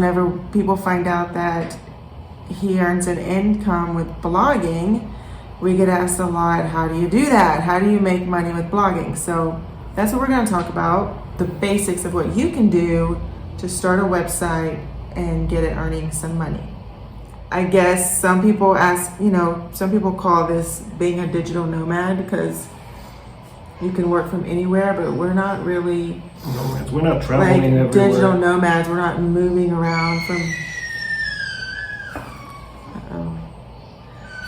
Whenever people find out that he earns an income with blogging, we get asked a lot, how do you do that? How do you make money with blogging? So that's what we're going to talk about, the basics of what you can do to start a website and get it earning some money. I guess some people ask, some people call this being a digital nomad because you can work from anywhere, but we're not really nomads. We're not traveling like everywhere. Digital nomads. We're not moving around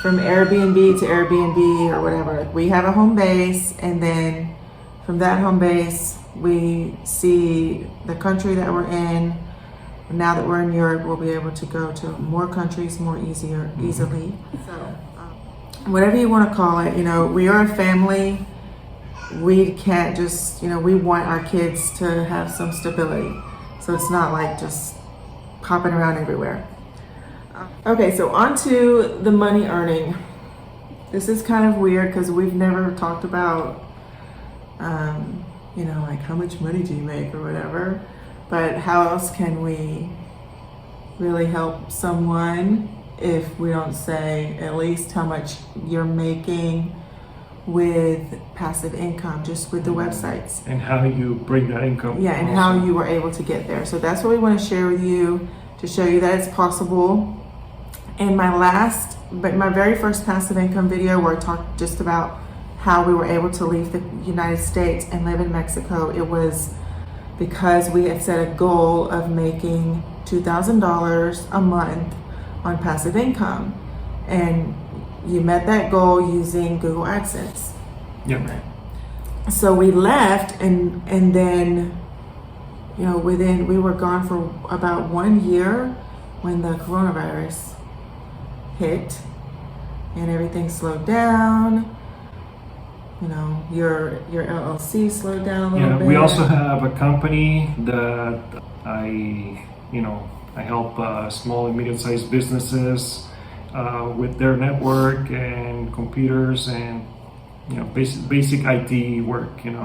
from Airbnb to Airbnb or whatever. We have a home base, and then from that home base, we see the country that we're in. Now that we're in Europe, we'll be able to go to more countries more easily. So, whatever you want to call it, we are a family. We can't just, we want our kids to have some stability. So it's not like just popping around everywhere. Okay, so on to the money earning. This is kind of weird because we've never talked about, like how much money do you make or whatever. But how else can we really help someone if we don't say at least how much you're making with passive income, just with the websites? And how you bring that income. Yeah, and how you were able to get there. So that's what we want to share with you to show you that it's possible. In my very first passive income video where I talked just about how we were able to leave the United States and live in Mexico, it was because we had set a goal of making $2,000 a month on passive income. And you met that goal using Google AdSense. Yeah. Right. So we left and then, we were gone for about 1 year when the coronavirus hit and everything slowed down. Your LLC slowed down a little bit. We also have a company that I help small and medium-sized businesses with their network and computers and basic IT work. And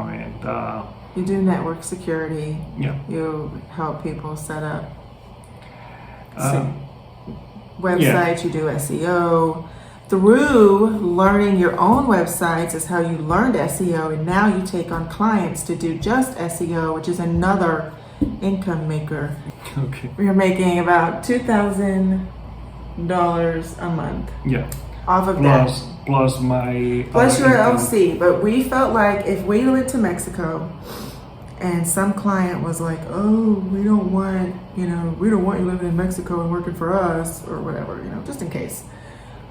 you do network security. Yeah. You help people set up websites. Yeah. You do SEO. Through learning your own websites is how you learned SEO, and now you take on clients to do just SEO, which is another income maker. Okay. We're making about $2,000 a month. Yeah. Off of that. Plus my Plus your income. LLC. But we felt like if we went to Mexico and some client was like, oh, we don't want you living in Mexico and working for us or whatever, just in case.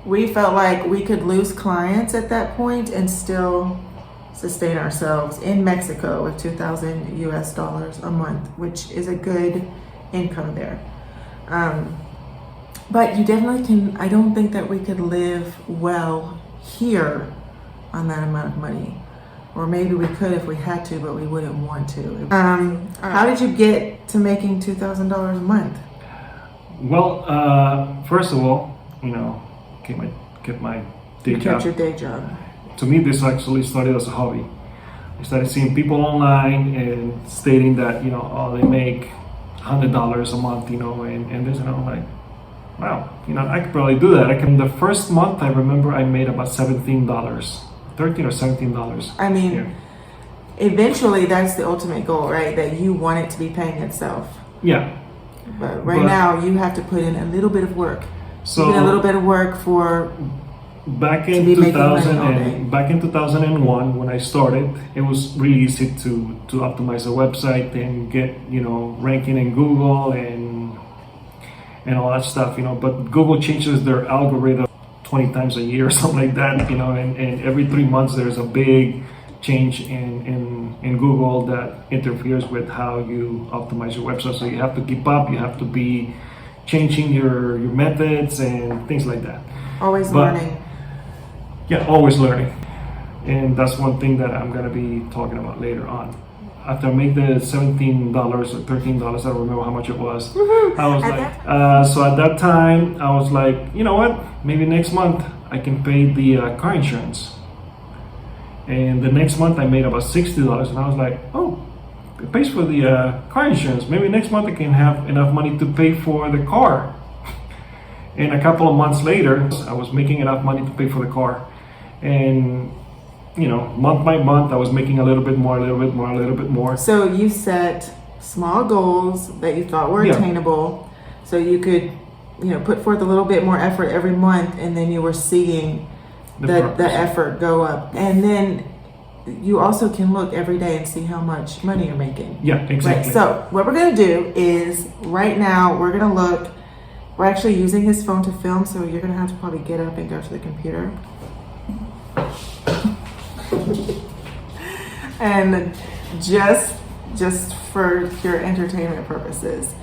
We felt like we could lose clients at that point and still sustain ourselves in Mexico with $2,000 US a month, which is a good income there. But you definitely can. I don't think that we could live well here on that amount of money. Or maybe we could if we had to, but we wouldn't want to. How did you get to making $2,000 a month? Well, first of all, kept my day job. You kept your day job. To me, this actually started as a hobby. I started seeing people online and stating that, they make $100 a month, and this, and I'm like, wow, I could probably do that. The first month, I remember I made about $17, $13 or $17. I mean, eventually that's the ultimate goal, right? That you want it to be paying itself. Yeah. But now you have to put in a little bit of work. So a little bit of work for back in 2001 when I started, it was really easy to optimize a website and get ranking in Google and all that stuff. But Google changes their algorithm 20 times a year or something like that. And every 3 months there's a big change in Google that interferes with how you optimize your website. So you have to keep up. You have to be changing your methods and things like that. Always learning. Yeah, always learning. And that's one thing that I'm gonna be talking about later on. After I made the $17 or $13, I don't remember how much it was. I was so at that time, I was like, you know what? Maybe next month I can pay the car insurance. And the next month I made about $60, and I was like, oh, it pays for the car insurance. Maybe next month I can have enough money to pay for the car. And a couple of months later, I was making enough money to pay for the car. And, you know, month by month, I was making a little bit more, a little bit more, a little bit more. So you set small goals that you thought were attainable, so you could, you know, put forth a little bit more effort every month, and then you were seeing the effort go up. And then you also can look every day and see how much money you're making. Yeah, exactly. Right. So what we're going to do is right now we're going to look. We're actually using his phone to film, so you're going to have to probably get up and go to the computer. And just for your entertainment purposes,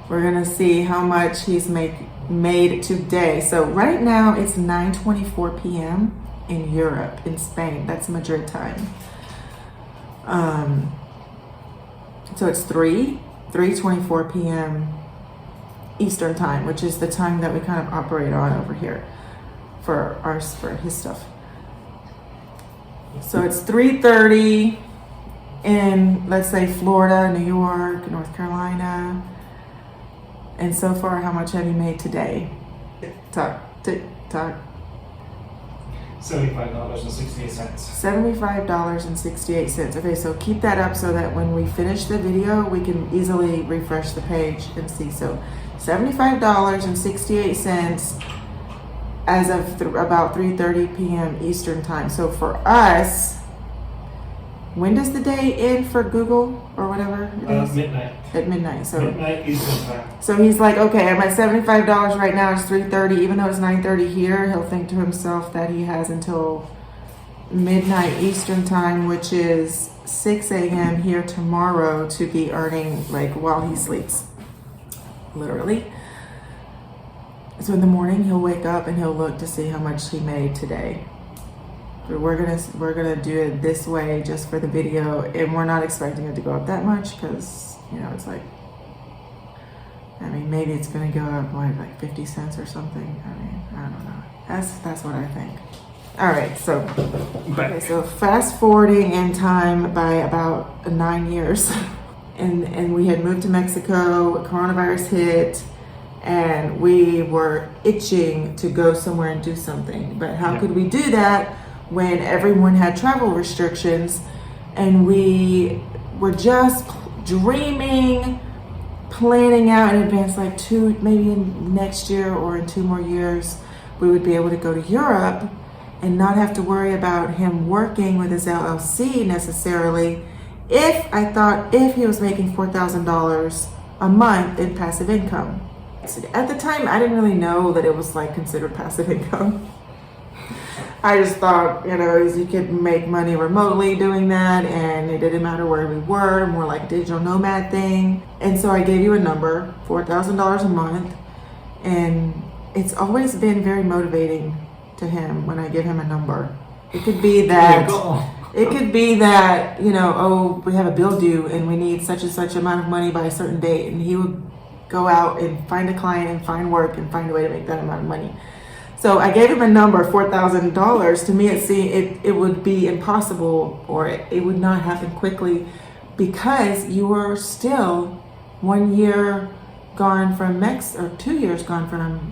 we're going to see how much he's made today. So right now it's 9:24 p.m. in Europe, in Spain. That's Madrid time. So it's 3:24 p.m. Eastern time, which is the time that we kind of operate on over here for his stuff. So it's 3:30 in, let's say, Florida, New York, North Carolina. And so far, how much have you made today? Tick tock, tick tock. $75.68. $75.68. Okay, so keep that up so that when we finish the video, we can easily refresh the page and see. So $75.68 as of about 3:30 p.m. Eastern time. So for us, when does the day end for Google or whatever it is? Midnight. At midnight. So Midnight Eastern time. So he's like, okay, I'm at $75 right now. It's 3:30. Even though it's 9:30 here, he'll think to himself that he has until midnight Eastern time, which is 6 a.m. here tomorrow, to be earning like while he sleeps, literally. So in the morning he'll wake up and he'll look to see how much he made today. But we're gonna do it this way just for the video, and we're not expecting it to go up that much because, you know, it's like, I mean, maybe it's gonna go up like 50 cents or something. I mean, I don't know. That's what I think. All right, so fast forwarding in time by about 9 years, and we had moved to Mexico. Coronavirus hit, and we were itching to go somewhere and do something. But how could we do that when everyone had travel restrictions, and we were just dreaming, planning out in advance, like maybe in next year or in 2 more years, we would be able to go to Europe and not have to worry about him working with his LLC necessarily. If he was making $4,000 a month in passive income. At the time, I didn't really know that it was like considered passive income. I just thought, you know, you could make money remotely doing that, and it didn't matter where we were, more like digital nomad thing. And so I gave you a number, $4,000 a month, and it's always been very motivating to him when I give him a number. It could be that, you know, oh, we have a bill due and we need such and such amount of money by a certain date, and he would go out and find a client and find work and find a way to make that amount of money. So I gave him a number, $4,000. To me, it would be impossible, or it would not happen quickly, because you were still 1 year gone from or 2 years gone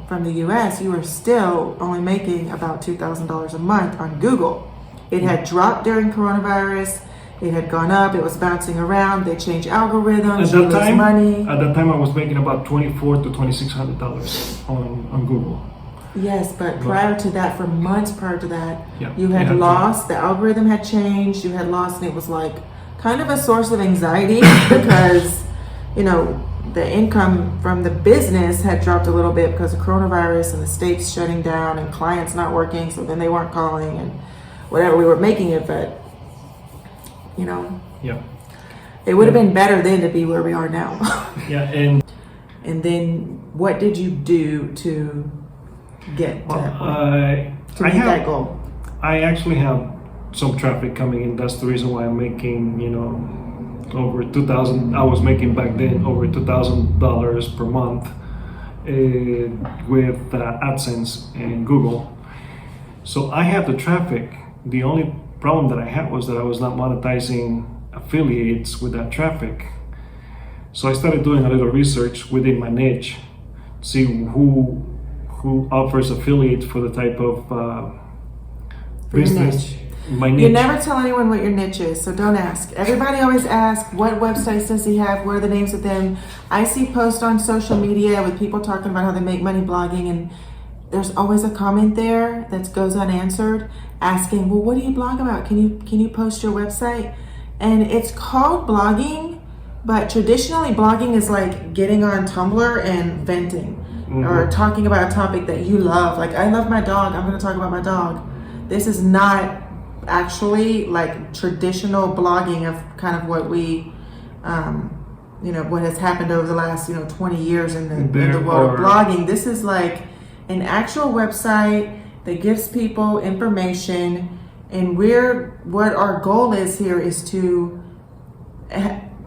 from the US. You were still only making about $2,000 a month on Google. It had dropped during coronavirus. It had gone up. It was bouncing around. They changed algorithms. At that time, I was making about $2,400 to $2,600 on Google. Yes, but prior to that, for months prior to that, Yeah, you had lost, the algorithm had changed, you had lost, and it was like kind of a source of anxiety because, you know, the income from the business had dropped a little bit because of coronavirus and the states shutting down and clients not working, so then they weren't calling and whatever, we were making it, but, you know, it would have been better then to be where we are now. And then what did you do to get to that point, to meet that goal? I actually have some traffic coming in. That's the reason why I'm making, you know, over $2,000. I was making back then over $2,000 per month with ADSENSE and Google. So I had the traffic. The only problem that I had was that I was not monetizing affiliates with that traffic. So I started doing a little research within my niche, see who offers affiliates for the type of business. My niche. You never tell anyone what your niche is, so don't ask. Everybody always asks, what websites does he have? What are the names of them? I see posts on social media with people talking about how they make money blogging, and there's always a comment there that goes unanswered asking, well, what do you blog about? Can you post your website? And it's called blogging, but traditionally blogging is like getting on Tumblr and venting or talking about a topic that you love. Like, I love my dog, I'm going to talk about my dog. This is not actually like traditional blogging of kind of what we what has happened over the last 20 years in the world of blogging. This is like an actual website that gives people information, and what our goal is here is to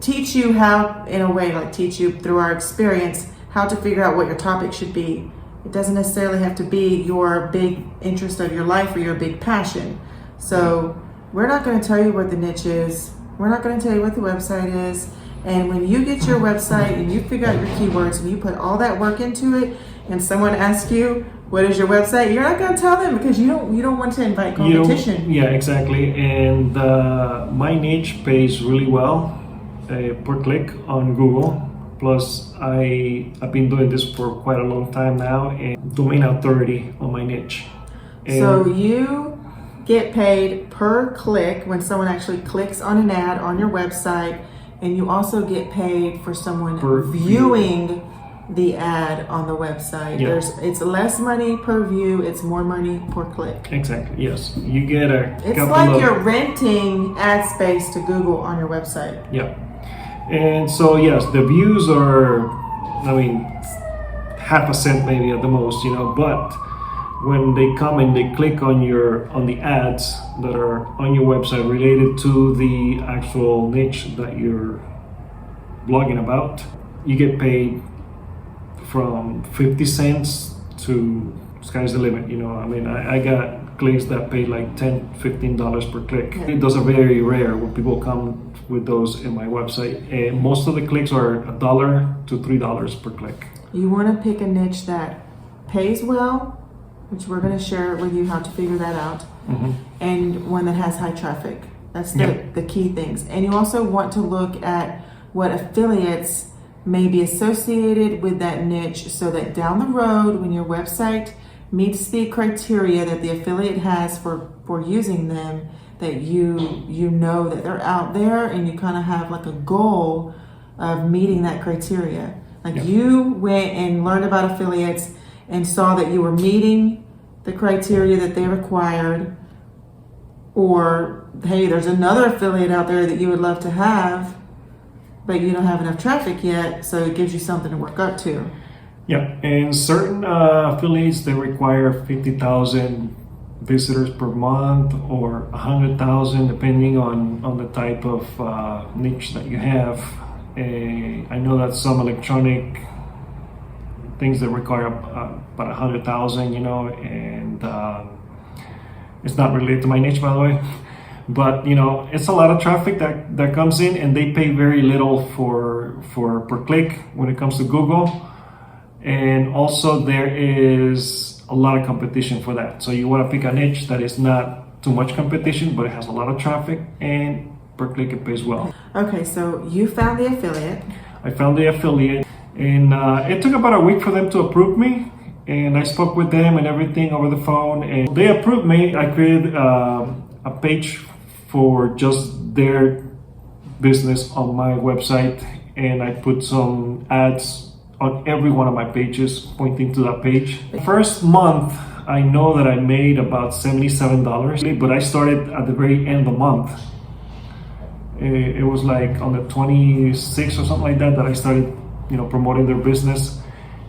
teach you how, in a way, like teach you through our experience how to figure out what your topic should be. It doesn't necessarily have to be your big interest of your life or your big passion. So we're not going to tell you what the niche is. We're not going to tell you what the website is. And when you get your website and you figure out your keywords and you put all that work into it, and someone asks you, what is your website? You're not going to tell them because you don't want to invite competition. Yeah, exactly. And my niche pays really well per click on Google. Plus, I've been doing this for quite a long time now, and domain authority on my niche. And so you get paid per click when someone actually clicks on an ad on your website, and you also get paid for someone viewing the ad on the website. Yeah. It's less money per view, it's more money per click. Exactly, yes. You get It's like you're renting ad space to Google on your website. Yeah. And so, yes, the views are, half a cent maybe at the most, but when they come and they click on the ads that are on your website related to the actual niche that you're blogging about, you get paid from 50 cents to sky's the limit. I got clicks that pay like $10, $15 per click. Yeah. Those are very rare when people come with those in my website. And most of the clicks are $1 to $3 per click. You want to pick a niche that pays well, which we're going to share with you how to figure that out, and one that has high traffic. That's the key things. And you also want to look at what affiliates may be associated with that niche, so that down the road, when your website meets the criteria that the affiliate has for using them, that you know that they're out there, and you kind of have like a goal of meeting that criteria. Like you went and learned about affiliates and saw that you were meeting the criteria that they required, or hey, there's another affiliate out there that you would love to have, but you don't have enough traffic yet, so it gives you something to work up to. Yeah, and certain affiliates, they require 50,000 visitors per month or 100,000, depending on the type of niche that you have. I know that some electronic things that require about 100,000, and it's not related to my niche, by the way. But it's a lot of traffic that comes in, and they pay very little for per click when it comes to Google. And also there is a lot of competition for that. So you want to pick a niche that is not too much competition, but it has a lot of traffic, and per click it pays well. Okay, so you found the affiliate. I found the affiliate, and it took about a week for them to approve me. And I spoke with them and everything over the phone, and they approved me. I created a page for just their business on my website, and I put some ads on every one of my pages pointing to that page. First month, I know that I made about $77, but I started at the very end of the month. It was like on the 26th or something like that I started, promoting their business,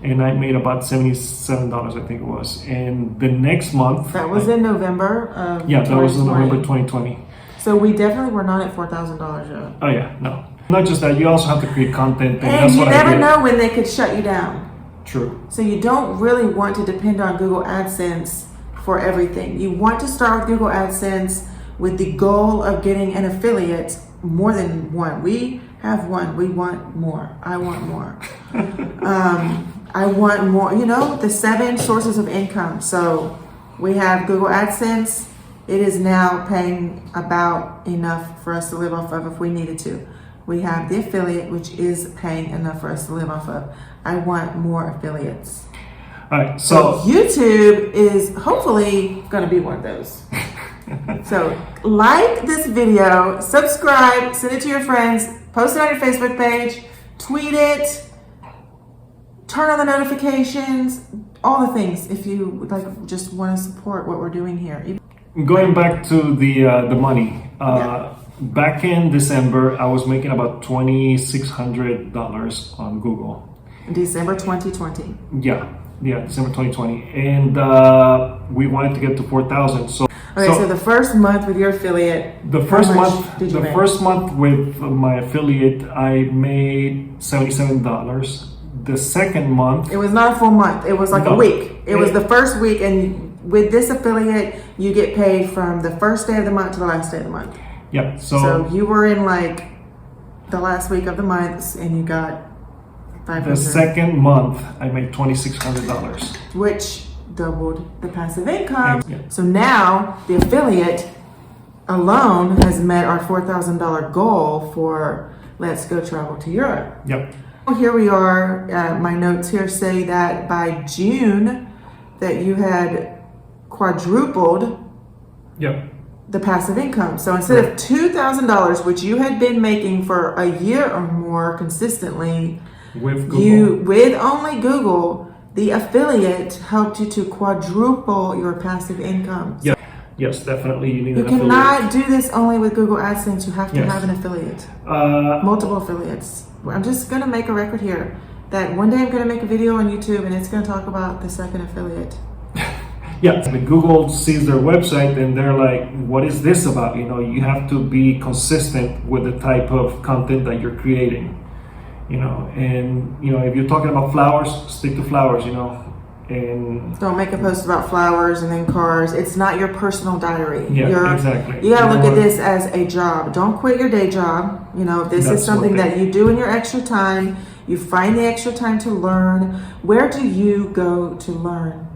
and I made about $77, I think it was. And the next month, that was in November of that was in November 2020. So we definitely were not at $4,000 yet. Oh yeah, no. Not just that, you also have to create content, and that's what I did. And you never know when they could shut you down. True. So you don't really want to depend on Google AdSense for everything. You want to start with Google AdSense with the goal of getting an affiliate more than one. We have one. We want more. I want more. I want more. You know, the 7 sources of income. So we have Google AdSense. It is now paying about enough for us to live off of if we needed to. We have the affiliate, which is paying enough for us to live off of. I want more affiliates. All right, so YouTube is hopefully going to be one of those. So like this video, subscribe, send it to your friends, post it on your Facebook page, tweet it, turn on the notifications, all the things if you like just want to support what we're doing here. going back to the money. Back in December, I was making about $2,600 on Google. December 2020. Yeah, December 2020, and we wanted to get to 4,000. So the first month with your affiliate, first month with my affiliate, I made $77. The second month, it was not a full month. It was like a week. It was the first week, and with this affiliate, you get paid from the first day of the month to the last day of the month. Yep. So you were in like the last week of the month, and you got $500. The second month, I made $2,600, which doubled the passive income. Yeah. So now the affiliate alone has met our $4,000 goal for Let's Go Travel to Europe. Yep. Here we are. My notes here say that by June that you had quadrupled the passive income. So instead of $2,000, which you had been making for a year or more consistently, with Google, with only Google, the affiliate helped you to quadruple your passive income. Yeah. Yes, definitely. You need You an affiliate. cannot do this only with Google AdSense. You have to have an affiliate. Multiple affiliates. I'm just going to make a record here that one day I'm going to make a video on YouTube and it's going to talk about the second affiliate. Yeah, when Google sees their website and they're like, what is this about? You know, you have to be consistent with the type of content that you're creating. You know, and you know, if you're talking about flowers, stick to flowers, you know. And don't make a post about flowers and then cars. It's not your personal diary. Yeah, exactly. You gotta look at this as a job. Don't quit your day job. You know, this is something that you do in your extra time. You find the extra time to learn. Where do you go to learn?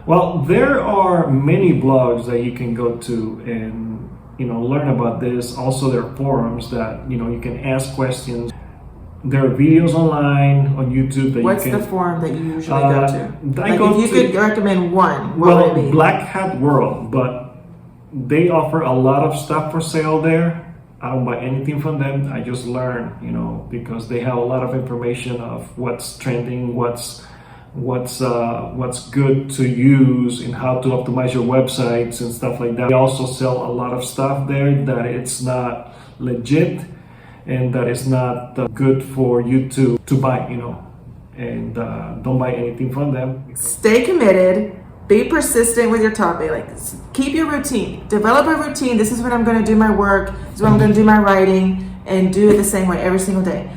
Well, there are many blogs that you can go to and, you know, learn about this. Also, there are forums that, you know, you can ask questions. There are videos online on YouTube that What's you can... the forum that you usually go to? I go if you could recommend one, what would it be? Black Hat World, but they offer a lot of stuff for sale there. I don't buy anything from them. I just learn, you know, because they have a lot of information of what's trending, what's good to use and how to optimize your websites and stuff like that. They also sell a lot of stuff there that it's not legit and that is not good for you to buy, you know, and don't buy anything from them. Stay committed, be persistent with your topic, like keep your routine, develop a routine. This is when I'm going to do my work, this is when I'm going to do my writing, and do it the same way every single day.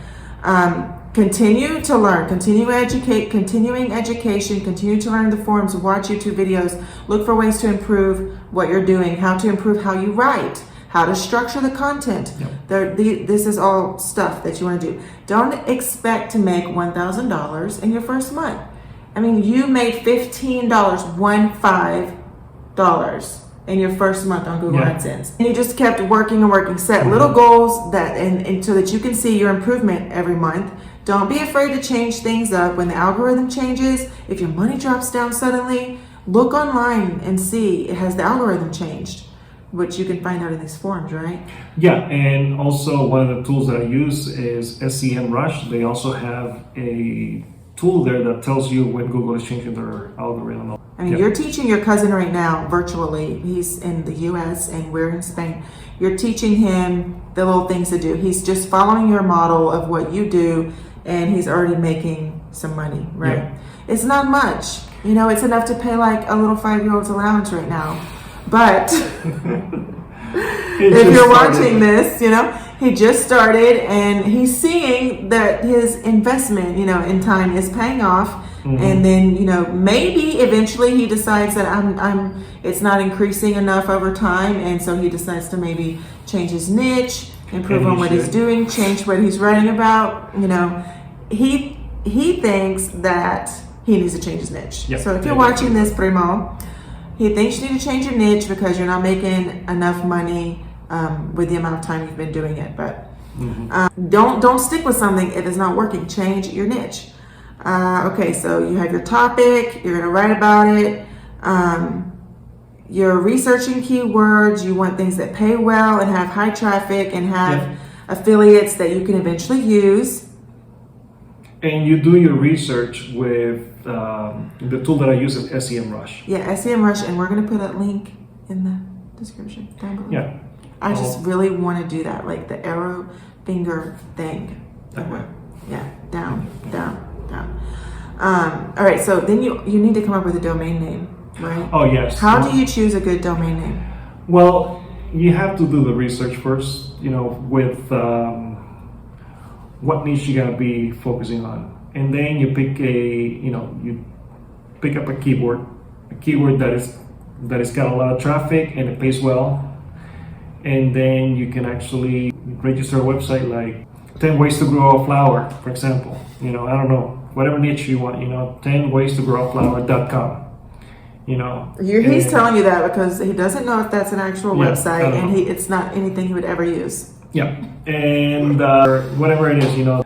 Continue to learn, continuing education, continue to learn the forums, watch YouTube videos, look for ways to improve what you're doing, how to improve how you write, how to structure the content. This is all stuff that you want to do. Don't expect to make $1,000 in your first month. I mean, you made $15 in your first month on Google AdSense. And you just kept working and working. Set little goals that and so that you can see your improvement every month. Don't be afraid to change things up when the algorithm changes. If your money drops down suddenly, look online and see, has the algorithm changed? Which you can find out in these forums, right? Yeah, and also one of the tools that I use is SEMrush. They also have a tool there that tells you when Google is changing their algorithm. I mean, you're teaching your cousin right now virtually. He's in the US and we're in Spain. You're teaching him the little things to do. He's just following your model of what you do and he's already making some money, right? Yeah. It's not much. You know, it's enough to pay like a little 5-year-old's allowance right now. But if you're watching this, you know, he just started and he's seeing that his investment, you know, in time is paying off. And then, you know, maybe eventually he decides that it's not increasing enough over time. And so he decides to maybe change his niche improve And on he what he's should. doing, change what he's writing about. You know, he thinks that he needs to change his niche. Yeah, So if you're yeah, watching this, Primo, he thinks you need to change your niche because you're not making enough money with the amount of time you've been doing it. But don't stick with something if it's not working. Change your niche. Okay, so you have your topic. You're going to write about it. You're researching keywords. You want things that pay well and have high traffic and have affiliates that you can eventually use. And you do your research with the tool that I use is SEMrush. Yeah, SEMrush, and we're going to put a link in the description down below. Yeah. I just really want to do that, like the arrow finger thing. That way. Yeah, down. All right, so then you need to come up with a domain name, right? Oh, yes. How do you choose a good domain name? Well, you have to do the research first, you know, with what niche you're gonna be focusing on, and then you pick you pick up a keyword that is got a lot of traffic and it pays well, and then you can actually register a website like 10 ways to grow a flower, for example. You know, I don't know, whatever niche you want. You know, 10 ways to grow a flower.com. You know, He's telling you that because he doesn't know if that's an actual Yeah, website, I don't and know. it's not anything he would ever use. Yeah, and whatever it is, you know,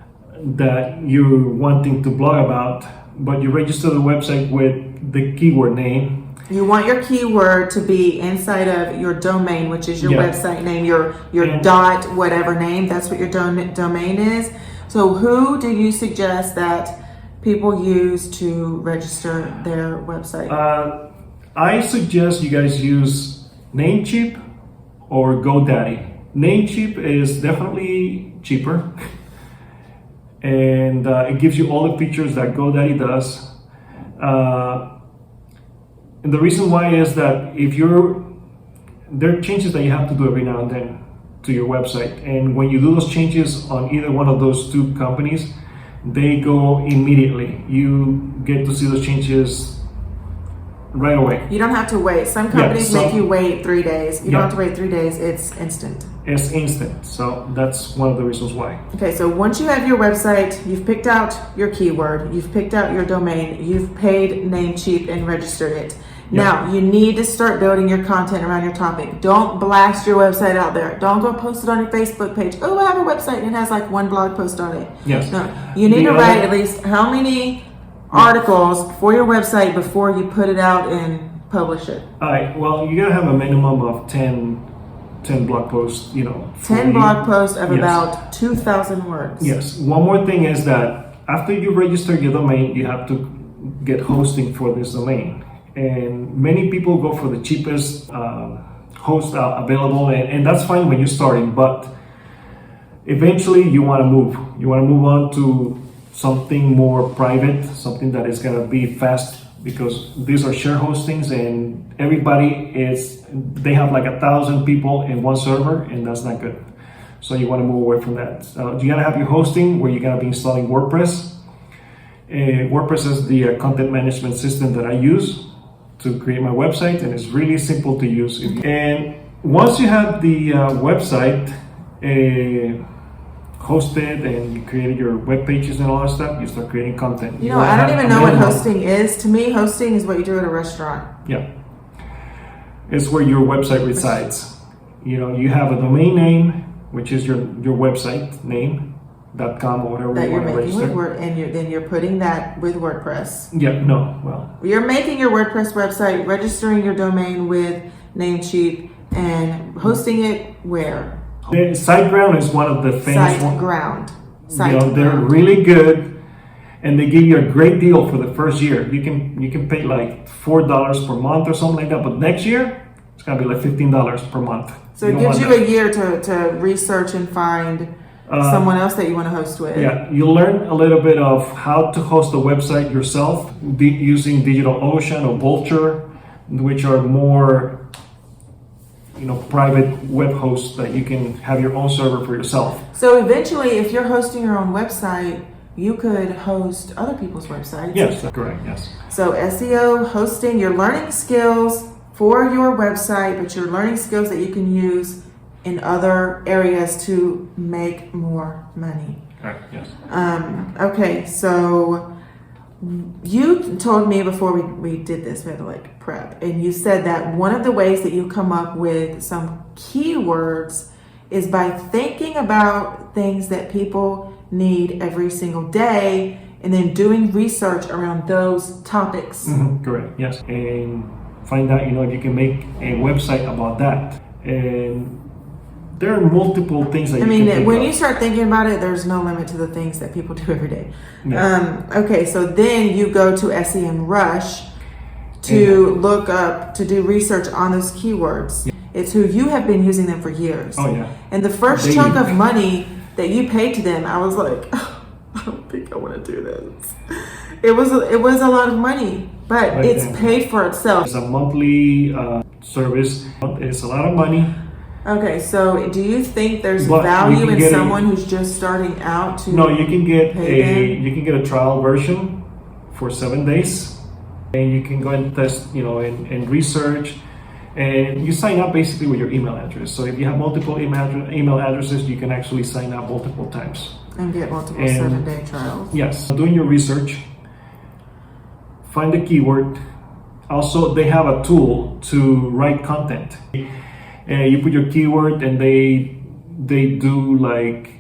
that you're wanting to blog about, but you register the website with the keyword name. You want your keyword to be inside of your domain, which is your Yeah. website name, your And- dot whatever name. That's what your domain is. So who do you suggest that people use to register their website? I suggest you guys use Namecheap or GoDaddy. Namecheap is definitely cheaper, and it gives you all the features that GoDaddy does. And the reason why is that there are changes that you have to do every now and then to your website, and when you do those changes on either one of those two companies, they go immediately. You get to see those changes right away. You don't have to wait. Some companies so- make you wait 3 days. You Yeah. don't have to wait 3 days. It's instant. It's instant, so that's one of the reasons why. Okay, so once you have your website, you've picked out your keyword, you've picked out your domain, you've paid Namecheap and registered it. Yeah. Now, you need to start building your content around your topic. Don't blast your website out there. Don't go post it on your Facebook page. Oh, I have a website and it has like one blog post on it. Yes. No, you need The to write other- at least how many articles for your website before you put it out and publish it. All right. Well, you gotta have a minimum of 10 blog posts. You know, for 10 you. blog posts of Yes. about 2,000 words. Yes. One more thing is that after you register your domain, you have to get hosting for this domain, and many people go for the cheapest host available, and that's fine when you're starting. But eventually, you want to move. You want to move on to something more private, something that is gonna be fast, because these are share hostings, and they have like 1,000 people in one server, and that's not good. So you want to move away from that. So you gotta have your hosting where you're gonna be installing WordPress. WordPress is the content management system that I use to create my website, and it's really simple to use. And once you have the website hosted and you created your web pages and all that stuff, you start creating content. You know, I don't even know what hosting is. To me, hosting is what you do at a restaurant. Yeah. It's where your website resides. You know, you have a domain name, which is your website name, .com or whatever That you you're want to making with register. Word, and then you're putting that with WordPress. Yeah, no, well, You're making your WordPress website, registering your domain with Namecheap, and hosting it where? the SiteGround is one of the famous ones. SiteGround. You know, they're really good, and they give you a great deal for the first year. You can pay like $4 per month or something like that, but next year it's gonna be like $15 per month. So it don't gives want you that. a year to research and find someone else that you want to host with. Yeah, you learn a little bit of how to host a website yourself using DigitalOcean or Vultr, which are more, private web hosts that you can have your own server for yourself. So eventually, if you're hosting your own website, you could host other people's websites. Yes, that's correct. Yes. So SEO, hosting, you're learning skills for your website, but you're learning skills that you can use in other areas to make more money. Correct. Yes. Okay, so you told me before we did this, we had to like prep, and you said that one of the ways that you come up with some keywords is by thinking about things that people need every single day and then doing research around those topics. Correct. Yes. And find out, if you can make a website about that. And there are multiple things that I you mean, can think when of. you start thinking about it, there's no limit to the things that people do every day. Yeah. Okay, so then you go to SEMrush to look up, to do research on those keywords. Yeah. It's who you have been using them for years. Oh, yeah. And the first chunk of money that you paid to them, I was like, oh, I don't think I want to do this. It was a lot of money, but it's paid for itself. It's a monthly service. It's a lot of money. Okay, so do you think there's value in someone who's just starting out to? No, you can get a trial version for 7 days, and you can go and test, and research, and you sign up basically with your email address. So if you have multiple email addresses, you can actually sign up multiple times and get multiple 7-day trials. Yes, doing your research, find the keyword. Also, they have a tool to write content. You put your keyword, and they do like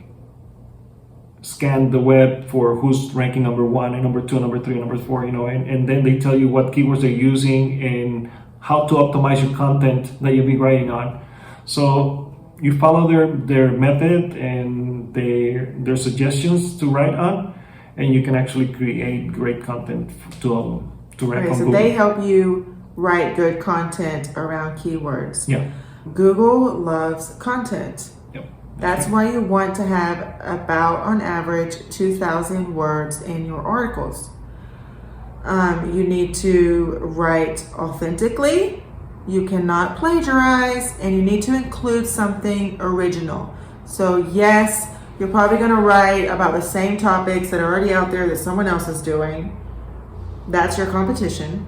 scan the web for who's ranking number 1 and number 2 and number 3 and number 4, and then they tell you what keywords they're using and how to optimize your content that you'll be writing on. So you follow their method and their suggestions to write on, and you can actually create great content to rank on so Google. they help you write good content around keywords. Yeah. Google loves content. Yep. That's why you want to have about, on average, 2,000 words in your articles. You need to write authentically. You cannot plagiarize, and you need to include something original. So yes, you're probably going to write about the same topics that are already out there that someone else is doing. That's your competition.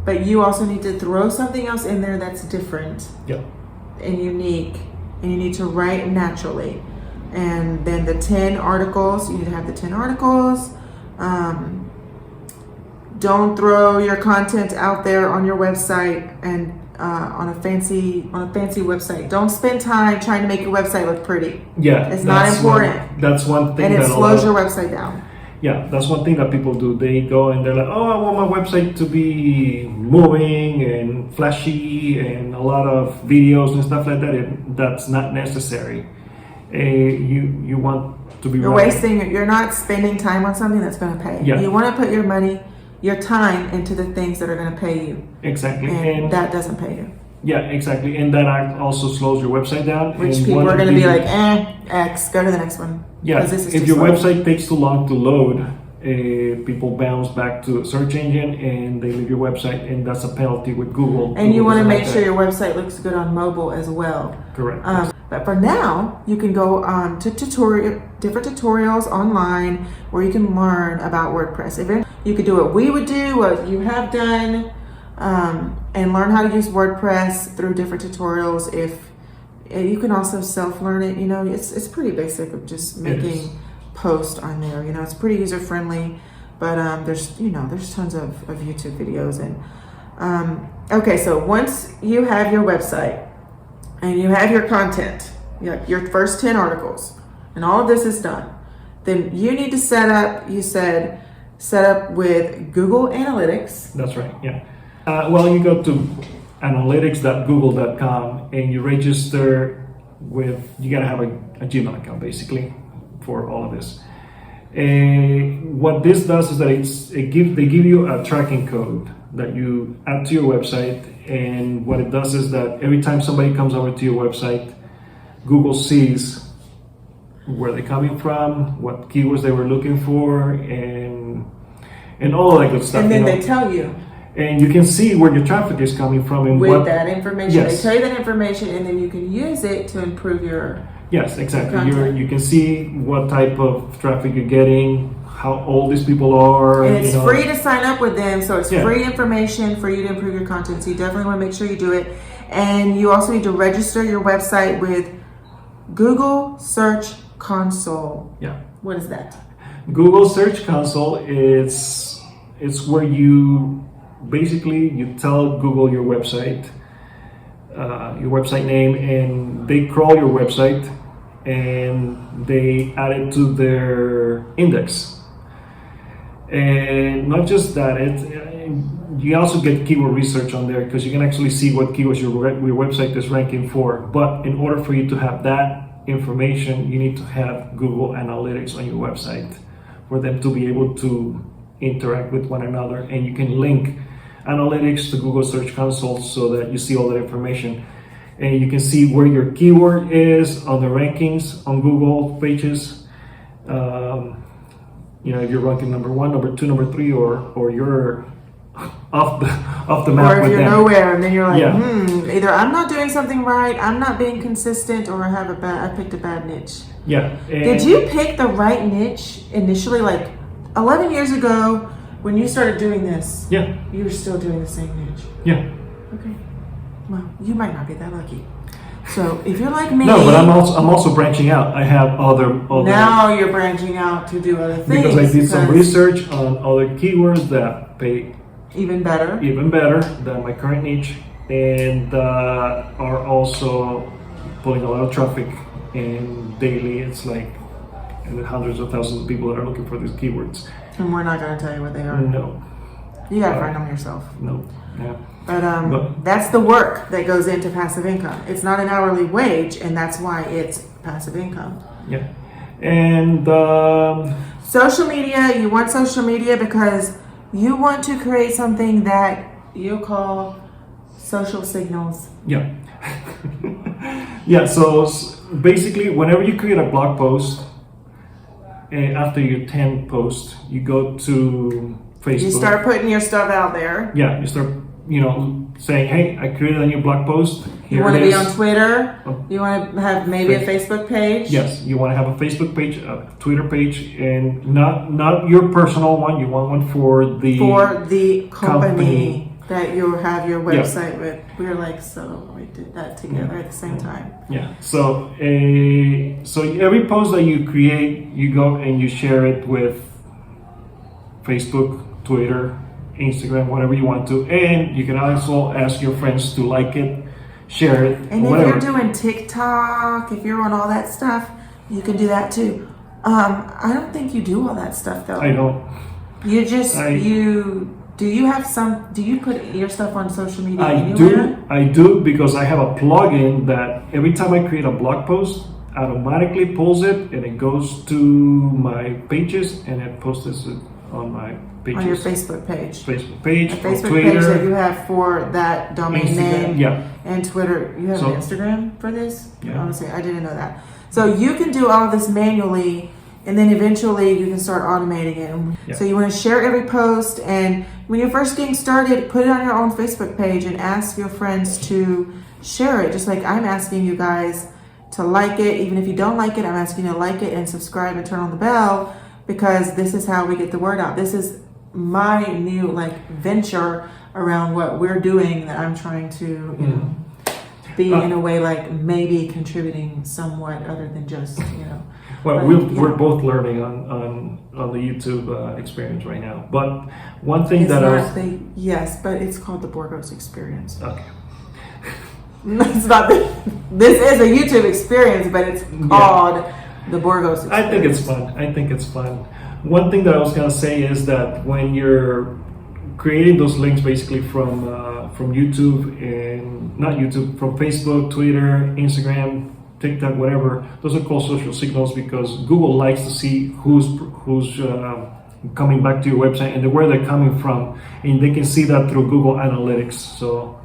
But you also need to throw something else in there that's different and unique, and you need to write naturally. And then the 10 articles, you need to have the 10 articles. Don't throw your content out there on your website and on a fancy website. Don't spend time trying to make your website look pretty. Yeah, it's not important. That's one thing, and it slows your website down. Yeah, that's one thing that people do. They go and they're like, oh, I want my website to be moving and flashy and a lot of videos and stuff like that. That's not necessary. You want to be you're not spending time on something that's going to pay. Yeah. You want to put your money, your time into the things that are going to pay you. Exactly. And that doesn't pay you. Yeah, exactly. And that also slows your website down. Which people are going to be like, X, go to the next one. Yeah, if your website takes too long to load, people bounce back to a search engine and they leave your website, and that's a penalty with Google. And you want to make sure your website looks good on mobile as well. Correct. But for now, you can go to different tutorials online where you can learn about WordPress. You could do what we would do, what you have done, and learn how to use WordPress through different tutorials. If you can also self-learn it, it's pretty basic of just making posts on there. It's pretty user-friendly, but there's tons of YouTube videos. And okay, so once you have your website and you have your content, your first 10 articles, and all of this is done, then you need to set up with Google Analytics. That's right, yeah. You go to analytics.google.com and you register you gotta have a Gmail account basically for all of this. What this does is that they give you a tracking code that you add to your website, and what it does is that every time somebody comes over to your website, Google sees where they're coming from, what keywords they were looking for, and all that good stuff. And then they tell you. And you can see where your traffic is coming from and with that information. Yes. They tell you that information, and then you can use it to improve your. Yes, exactly. You can see what type of traffic you're getting, how old these people are. And it's free to sign up with them, so it's free information for you to improve your content. So you definitely want to make sure you do it. And you also need to register your website with Google Search Console. Yeah. What is that? Google Search Console is where you basically you tell Google your website name, and they crawl your website and they add it to their index. And not just that, you also get keyword research on there because you can actually see what keywords your website is ranking for. But in order for you to have that information, you need to have Google Analytics on your website for them to be able to interact with one another. And you can link Analytics to Google Search Console so that you see all that information. And you can see where your keyword is on the rankings on Google pages. If you're ranking number 1, number 2, number 3, or you're off the map. Or if with you're them. nowhere, and then you're like, Yeah. either I'm not doing something right, I'm not being consistent, or I picked a bad niche. Yeah. Did you pick the right niche initially, like 11 years ago when you started doing this? Yeah. You were still doing the same niche. Yeah. Okay. Well, you might not be that lucky. So if you're like me, No, but I'm also branching out. I have other now you're branching out to do other things because I did some research on other keywords that pay even better than my current niche, and are also pulling a lot of traffic. And daily, it's like hundreds of thousands of people that are looking for these keywords. And we're not going to tell you what they are. No. You got to find them yourself. No. Yeah. But that's the work that goes into passive income. It's not an hourly wage, and that's why it's passive income. Yeah. And social media, you want social media because you want to create something that you call social signals. Yeah. Yeah, so basically, whenever you create a blog post, after your 10 post, you go to Facebook. You start putting your stuff out there. Yeah, you start, saying, hey, I created a new blog post. Here You want to it be is. on Twitter. You want to have maybe a Facebook page. Yes, you want to have a Facebook page, a Twitter page, and not your personal one. You want one for the company that you have your website with. We're like, so we did that together at the same time. Yeah. So every post that you create, you go and you share it with Facebook, Twitter, Instagram, whatever you want to, and you can also ask your friends to like it, share it, and if whatever. you're doing TikTok, if you're on all that stuff, you can do that too. I don't think you do all that stuff though. I don't. You just do you put your stuff on social media anywhere? I do because I have a plugin that every time I create a blog post, automatically pulls it and it goes to my pages and it posts it on my pages. On your Facebook page. Facebook page, A Facebook Twitter, page that you have for that domain Instagram, name. yeah. And Twitter. You have an Instagram for this? Yeah. Honestly, I didn't know that. So you can do all of this manually, and then eventually you can start automating it. Yeah. So you want to share every post, and when you're first getting started, put it on your own Facebook page and ask your friends to share it. Just like I'm asking you guys to like it. Even if you don't like it, I'm asking you to like it and subscribe and turn on the bell, because this is how we get the word out. This is my new venture around what we're doing that I'm trying to be in a way maybe contributing somewhat other than just Well, we're both learning on the YouTube experience right now. But one thing yes, but it's called the Burgos experience. Okay. It's not. This is a YouTube experience, but it's called the Burgos experience. I think it's fun. One thing that I was gonna say is that when you're creating those links, basically from YouTube and not YouTube, from Facebook, Twitter, Instagram, TikTok, whatever, those are called social signals because Google likes to see who's coming back to your website and where they're coming from, and they can see that through Google Analytics. So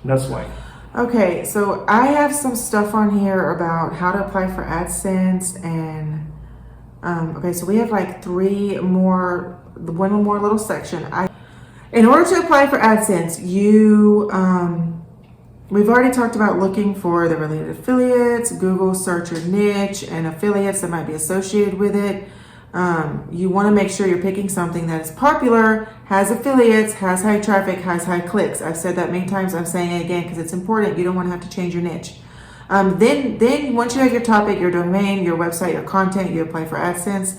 that's why. Okay, so I have some stuff on here about how to apply for ADSENSE, and okay, so we have one more little section. In order to apply for ADSENSE, we've already talked about looking for the related affiliates, Google search your niche, and affiliates that might be associated with it. You want to make sure you're picking something that is popular, has affiliates, has high traffic, has high clicks. I've said that many times. I'm saying it again because it's important. You don't want to have to change your niche. Then once you have your topic, your domain, your website, your content, you apply for AdSense.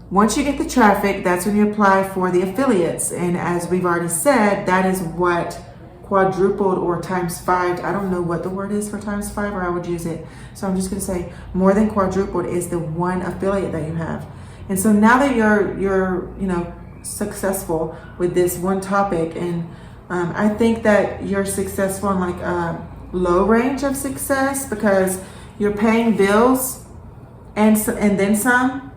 Once you get the traffic, that's when you apply for the affiliates. And as we've already said, that is what quadrupled or times 5. I don't know what the word is for times 5, or I would use it. So I'm just going to say more than quadrupled is the one affiliate that you have. And so now that you're successful with this one topic, and I think that you're successful in like a low range of success because you're paying bills and then some.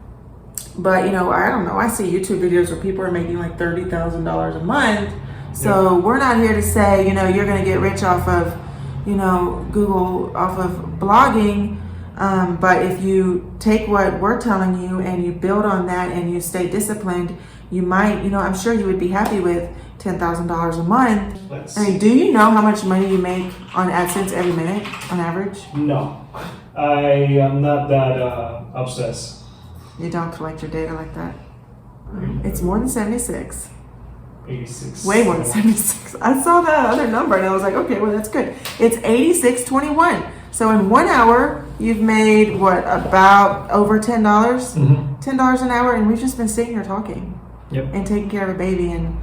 But I don't know. I see YouTube videos where people are making like $30,000 a month. So we're not here to say, you're going to get rich off of, Google, off of blogging. But if you take what we're telling you and you build on that and you stay disciplined, you might, I'm sure you would be happy with $10,000 a month. I mean, do you know how much money you make on AdSense every minute on average? No, I am not that obsessed. You don't collect your data like that? It's more than 76. 86. Way more than 76. I saw that other number and I was like, okay, well, that's good. It's 86.21. So in 1 hour, you've made what, about over $10? Mm-hmm. $10 an hour, and we've just been sitting here talking. Yep. And taking care of a baby, and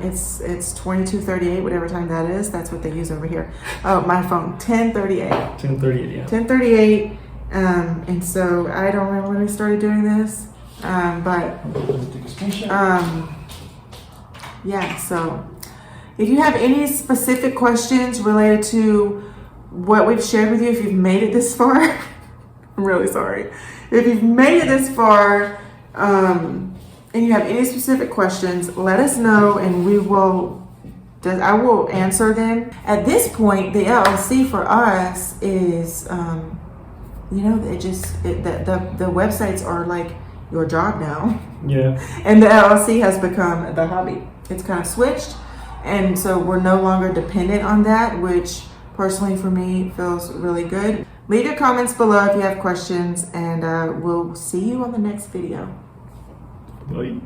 it's 22:38, whatever time that is. That's what they use over here. Oh, my phone, 10:38. 10:38, yeah. 10:38. And so I don't remember when we started doing this, but yeah. So if you have any specific questions related to what we've shared with you, if you've made it this far, I'm really sorry. If you've made it this far, and you have any specific questions, let us know, and I will answer them. At this point, the LLC for us is, the websites are like your job now. Yeah. And the LLC has become the hobby. It's kind of switched. And so we're no longer dependent on that, which personally for me feels really good. Leave your comments below if you have questions, and we'll see you on the next video. Bye.